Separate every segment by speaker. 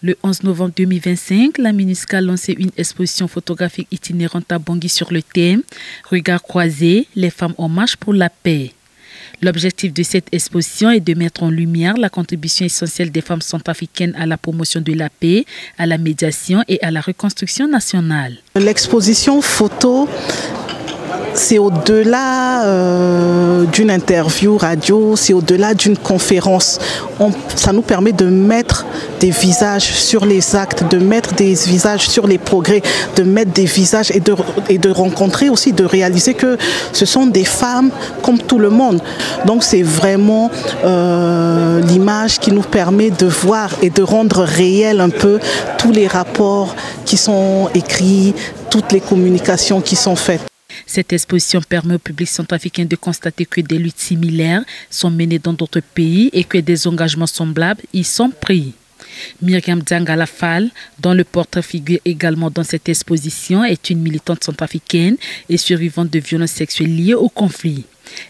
Speaker 1: Le 11 novembre 2025, la MINUSCA a lancé une exposition photographique itinérante à Bangui sur le thème « Regards croisés, les femmes en marche pour la paix ». L'objectif de cette exposition est de mettre en lumière la contribution essentielle des femmes centrafricaines à la promotion de la paix, à la médiation et à la reconstruction nationale.
Speaker 2: L'exposition photo, c'est au-delà d'une interview radio, c'est au-delà d'une conférence. Ça nous permet de mettre des visages sur les actes, de mettre des visages sur les progrès, de mettre des visages et de rencontrer aussi, de réaliser que ce sont des femmes comme tout le monde. Donc c'est vraiment l'image qui nous permet de voir et de rendre réel un peu tous les rapports qui sont écrits, toutes les communications qui sont faites.
Speaker 1: Cette exposition permet au public centrafricain de constater que des luttes similaires sont menées dans d'autres pays et que des engagements semblables y sont pris. Myriam Dzangala Fall, dont le portrait figure également dans cette exposition, est une militante centrafricaine et survivante de violences sexuelles liées au conflit.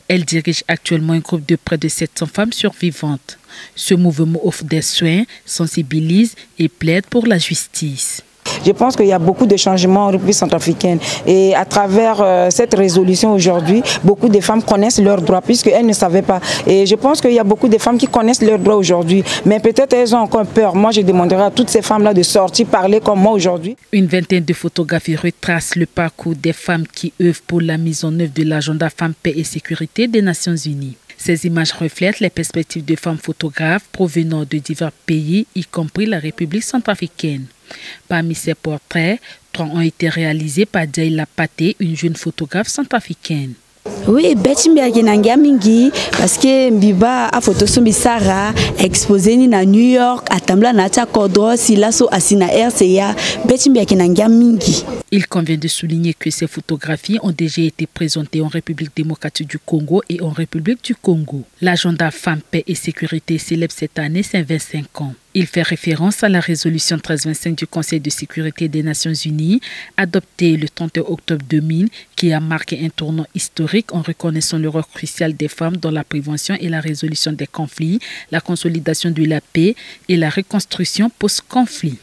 Speaker 1: Elle dirige actuellement un groupe de près de 700 femmes survivantes. Ce mouvement offre des soins, sensibilise et plaide pour la justice.
Speaker 3: Je pense qu'il y a beaucoup de changements en République centrafricaine et à travers cette résolution aujourd'hui, beaucoup de femmes connaissent leurs droits puisqu'elles ne savaient pas. Et je pense qu'il y a beaucoup de femmes qui connaissent leurs droits aujourd'hui, mais peut-être elles ont encore peur. Moi, je demanderai à toutes ces femmes-là de sortir, parler comme moi aujourd'hui.
Speaker 1: Une vingtaine de photographies retracent le parcours des femmes qui œuvrent pour la mise en œuvre de l'agenda Femmes, Paix et Sécurité des Nations Unies. Ces images reflètent les perspectives de femmes photographes provenant de divers pays, y compris la République centrafricaine. Parmi ces portraits, 3 ont été réalisés par Djaïla Paté, une jeune photographe centrafricaine.
Speaker 4: Oui, mingi parce que mbiba a photo so bisara exposé ni na New York atambla na cha kodro silaso asina RCA mingi.
Speaker 1: Il convient de souligner que ces photographies ont déjà été présentées en République démocratique du Congo et en République du Congo. L'agenda Femmes, Paix et Sécurité célèbre cette année ses 25 ans. Il fait référence à la résolution 1325 du Conseil de sécurité des Nations Unies, adoptée le 31 octobre 2000, qui a marqué un tournant historique en reconnaissant le rôle crucial des femmes dans la prévention et la résolution des conflits, la consolidation de la paix et la reconstruction post-conflit.